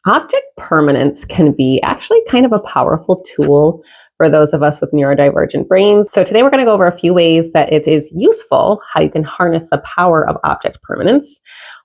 Object permanence can be actually kind of a powerful tool for those of us with neurodivergent brains. So today we're going to go over a few ways that it is useful, how you can harness the power of object permanence.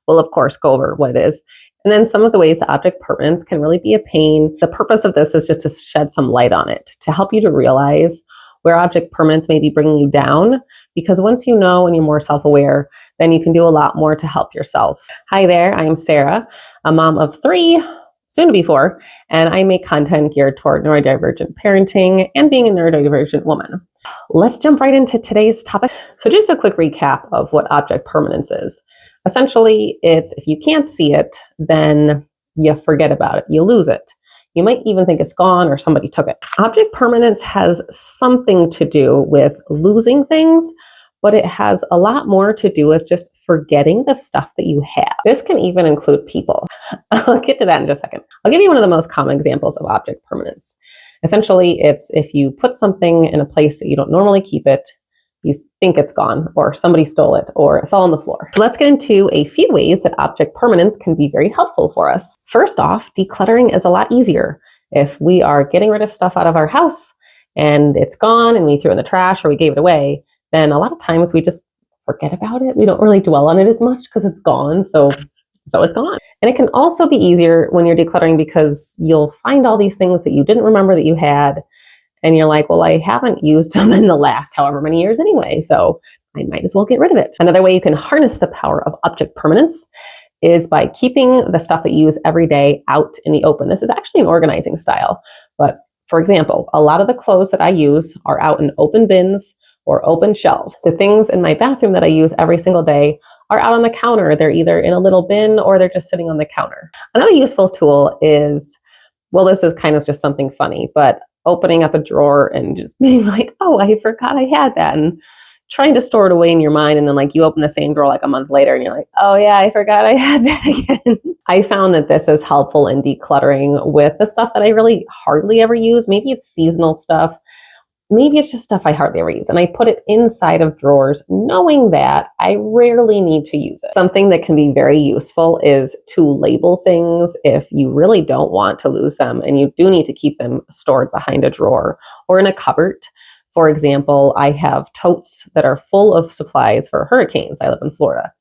We'll of course go over what it is, and then some of the ways that object permanence can really be a pain. The purpose of this is just to shed some light on it, to help you to realize where object permanence may be bringing you down, because once you know and you're more self-aware, then you can do a lot more to help yourself. Hi there, I'm Sarah, a mom of 3, soon to be 4, and I make content geared toward neurodivergent parenting and being a neurodivergent woman. Let's jump right into today's topic. So just a quick recap of what object permanence is. Essentially, it's if you can't see it, then you forget about it, you lose it. You might even think it's gone or somebody took it. Object permanence has something to do with losing things, but it has a lot more to do with just forgetting the stuff that you have. This can even include people. I'll get to that in just a second. I'll give you one of the most common examples of object permanence. Essentially, it's if you put something in a place that you don't normally keep it, you think it's gone, or somebody stole it, or it fell on the floor. So let's get into a few ways that object permanence can be very helpful for us. First off, decluttering is a lot easier. If we are getting rid of stuff out of our house and it's gone and we threw it in the trash or we gave it away, then a lot of times we just forget about it. We don't really dwell on it as much because it's gone, so it's gone. And it can also be easier when you're decluttering because you'll find all these things that you didn't remember that you had, and you're like, well, I haven't used them in the last however many years anyway, so I might as well get rid of it. Another way you can harness the power of object permanence is by keeping the stuff that you use every day out in the open. This is actually an organizing style, but for example, a lot of the clothes that I use are out in open bins or open shelves. The things in my bathroom that I use every single day are out on the counter. They're either in a little bin or they're just sitting on the counter. Another useful tool is, well, this is kind of just something funny, but opening up a drawer and just being like, oh, I forgot I had that, and trying to store it away in your mind, and then like you open the same drawer like a month later and you're like, oh yeah, I forgot I had that again. I found that this is helpful in decluttering with the stuff that I really hardly ever use. Maybe it's seasonal stuff. Maybe it's just stuff I hardly ever use, and I put it inside of drawers knowing that I rarely need to use it. Something that can be very useful is to label things if you really don't want to lose them and you do need to keep them stored behind a drawer or in a cupboard. For example, I have totes that are full of supplies for hurricanes. I live in Florida.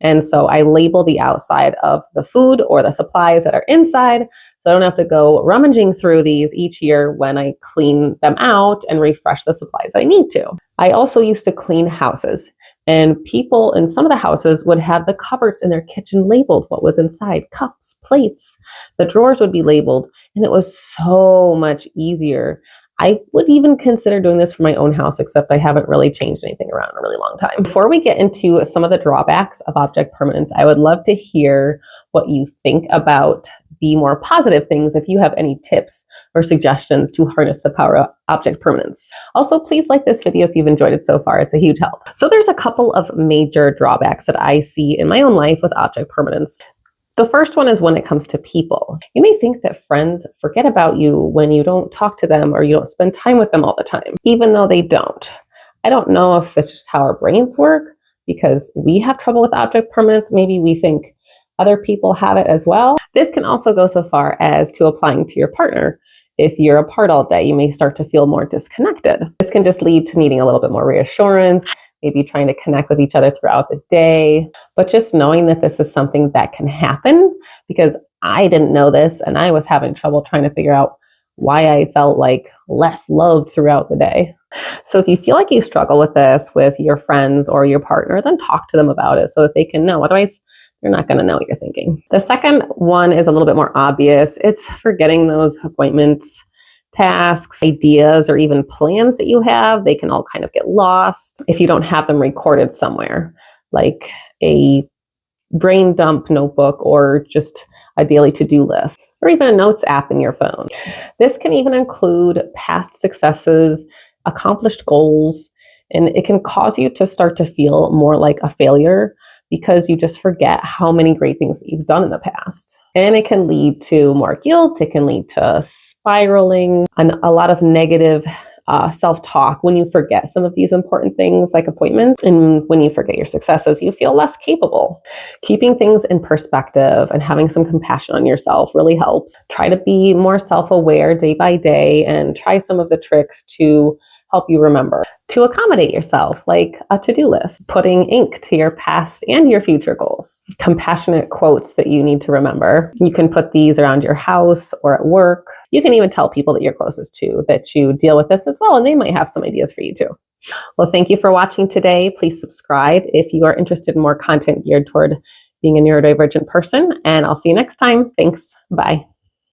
And so I label the outside of the food or the supplies that are inside, so I don't have to go rummaging through these each year when I clean them out and refresh the supplies I need to. I also used to clean houses, and people in some of the houses would have the cupboards in their kitchen labeled what was inside, cups, plates. The drawers would be labeled, and it was so much easier. I would even consider doing this for my own house, except I haven't really changed anything around in a really long time. Before we get into some of the drawbacks of object permanence, I would love to hear what you think about the more positive things, if you have any tips or suggestions to harness the power of object permanence. Also, please like this video if you've enjoyed it so far. It's a huge help. So there's a couple of major drawbacks that I see in my own life with object permanence. The first one is when it comes to people. You may think that friends forget about you when you don't talk to them or you don't spend time with them all the time, even though they don't. I don't know if that's just how our brains work, because we have trouble with object permanence. Maybe we think other people have it as well. This can also go so far as to applying to your partner. If you're apart all day, you may start to feel more disconnected. This can just lead to needing a little bit more reassurance, maybe trying to connect with each other throughout the day. But just knowing that this is something that can happen, because I didn't know this and I was having trouble trying to figure out why I felt like less loved throughout the day. So if you feel like you struggle with this with your friends or your partner, then talk to them about it so that they can know. Otherwise, they're not going to know what you're thinking. The second one is a little bit more obvious. It's forgetting those appointments, tasks, ideas, or even plans that you have. They can all kind of get lost if you don't have them recorded somewhere, like a brain dump notebook or just a daily to-do list, or even a notes app in your phone. This can even include past successes, accomplished goals, and it can cause you to start to feel more like a failure because you just forget how many great things that you've done in the past. And it can lead to more guilt. It can lead to spiraling and a lot of negative self-talk. When you forget some of these important things like appointments, and when you forget your successes, you feel less capable. Keeping things in perspective and having some compassion on yourself really helps. Try to be more self-aware day by day and try some of the tricks to help you remember to accommodate yourself, like a to-do list, putting ink to your past and your future goals, compassionate quotes that you need to remember. You can put these around your house or at work. You can even tell people that you're closest to that you deal with this as well, and they might have some ideas for you too. Well, thank you for watching today. Please subscribe if you are interested in more content geared toward being a neurodivergent person, and I'll see you next time. Thanks. Bye.